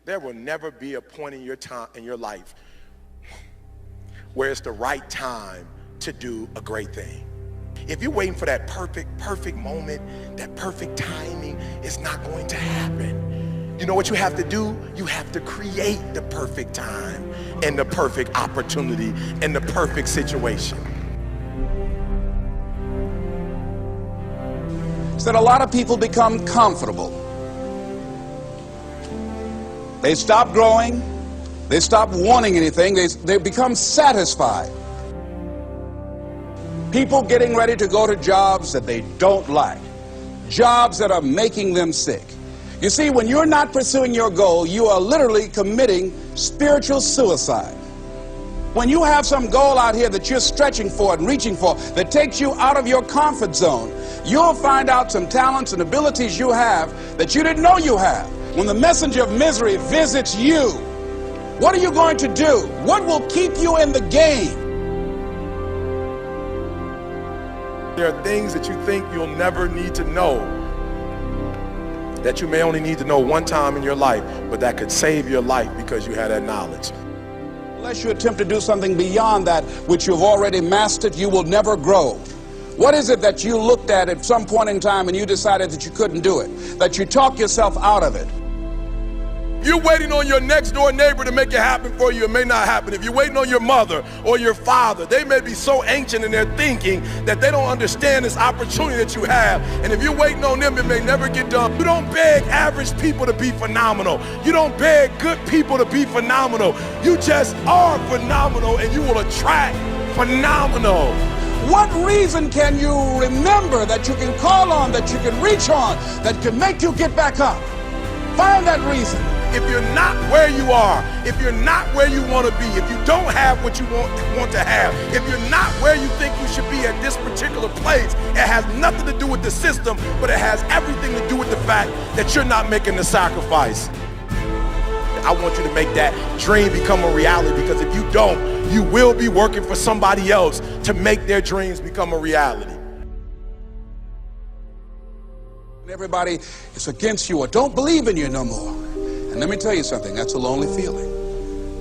There will never be a point in your life where it's the right time to do a great thing. If you're waiting for that perfect moment, that perfect timing, it's not going to happen. You know what you have to do? You have to create the perfect time and the perfect opportunity and the perfect situation. So that a lot of people become comfortable. They stop growing. They stop wanting anything. They become satisfied. People getting ready to go to jobs that they don't like. Jobs that are making them sick. You see, when you're not pursuing your goal, you are literally committing spiritual suicide. When you have some goal out here that you're stretching for and reaching for that takes you out of your comfort zone, you'll find out some talents and abilities you have that you didn't know you have. When the messenger of misery visits you, what are you going to do? What will keep you in the game? There are things that you think you'll never need to know, that you may only need to know one time in your life, but that could save your life because you had that knowledge. Unless you attempt to do something beyond that which you've already mastered, you will never grow. What is it that you looked at some point in time and you decided that you couldn't do it, that you talked yourself out of it? You're waiting on your next door neighbor to make it happen for you. It may not happen. If you're waiting on your mother or your father, they may be so ancient in their thinking that they don't understand this opportunity that you have. And if you're waiting on them, it may never get done. You don't beg average people to be phenomenal. You don't beg good people to be phenomenal. You just are phenomenal, and you will attract phenomenal. What reason can you remember that you can call on, that you can reach on, that can make you get back up? Find that reason. If you're not where you are, if you're not where you want to be, if you don't have what you want to have, if you're not where you think you should be at this particular place, it has nothing to do with the system, but it has everything to do with the fact that you're not making the sacrifice. I want you to make that dream become a reality, because if you don't, you will be working for somebody else to make their dreams become a reality. Everybody is against you or don't believe in you no more. And let me tell you something, that's a lonely feeling.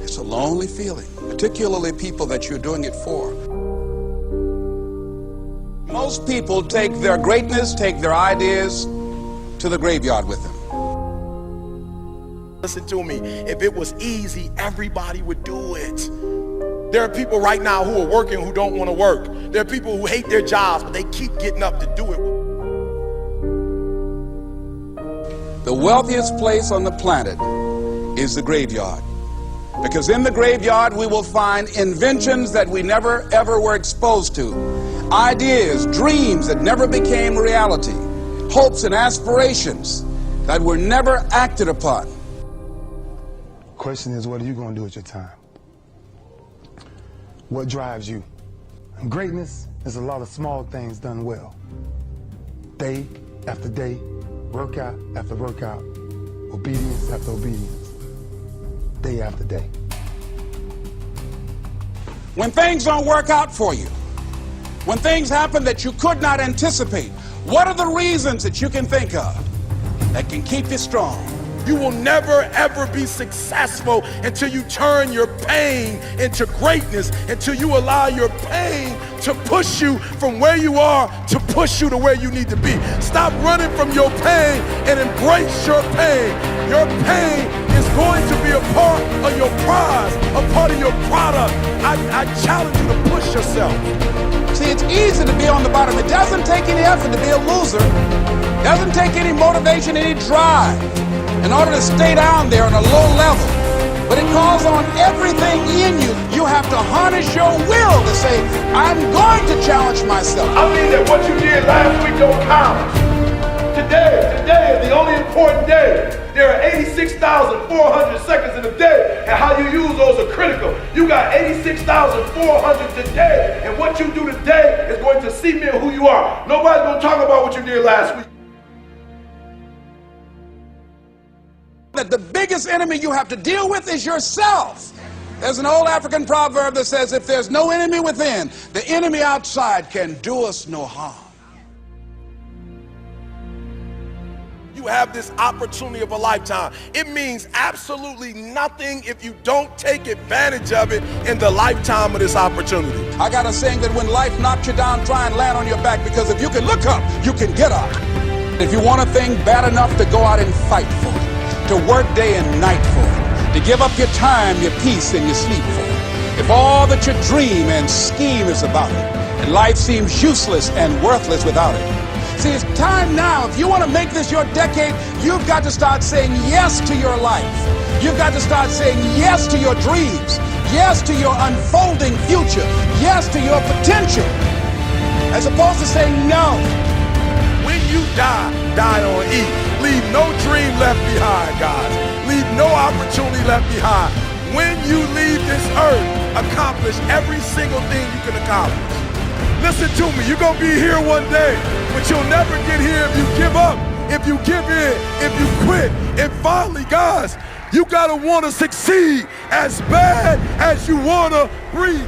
It's a lonely feeling, particularly people that you're doing it for. Most people take their greatness, take their ideas to the graveyard with them. Listen to me, if it was easy, everybody would do it. There are people right now who are working who don't want to work. There are people who hate their jobs, but they keep getting up to do it. The wealthiest place on the planet is the graveyard. Because in the graveyard we will find inventions that we never ever were exposed to. Ideas, dreams that never became reality. Hopes and aspirations that were never acted upon. The question is, what are you going to do with your time? What drives you? And greatness is a lot of small things done well. Day after day, workout after workout, obedience after obedience, day after day. When things don't work out for you, when things happen that you could not anticipate, what are the reasons that you can think of that can keep you strong? You will never ever be successful until you turn your pain into greatness, until you allow your pain to push you from where you are to push you to where you need to be. Stop running from your pain and embrace your pain. Your pain is going to be a part of your prize, a part of your product. I challenge you to push yourself. See, it's easy to be on the bottom. It doesn't take any effort to be a loser. It doesn't take any motivation, any drive in order to stay down there on a low level. But it calls on everything in you. You have to harness your will to say, I'm going to challenge myself. I mean that what you did last week don't count. Today is the only important day. There are 86,400 seconds in a day, and how you use those are critical. You got 86,400 today, and what you do today is going to cement who you are. Nobody's going to talk about what you did last week. That the biggest enemy you have to deal with is yourself. There's an old African proverb that says, if there's no enemy within, the enemy outside can do us no harm. You have this opportunity of a lifetime. It means absolutely nothing if you don't take advantage of it in the lifetime of this opportunity. I got a saying that when life knocks you down, try and land on your back, because if you can look up, you can get up. If you want a thing bad enough to go out and fight for it, to work day and night for it, to give up your time, your peace, and your sleep for it, if all that you dream and scheme is about it, and life seems useless and worthless without it. See, it's time now. If you want to make this your decade, you've got to start saying yes to your life. You've got to start saying yes to your dreams, yes to your unfolding future, yes to your potential, as opposed to saying no. When you die, die on E. Leave no dream left behind, guys. Leave no opportunity left behind. When you leave this earth, accomplish every single thing you can accomplish. Listen to me, you're gonna be here one day, but you'll never get here if you give up, if you give in, if you quit. And finally, guys, you gotta wanna succeed as bad as you wanna breathe.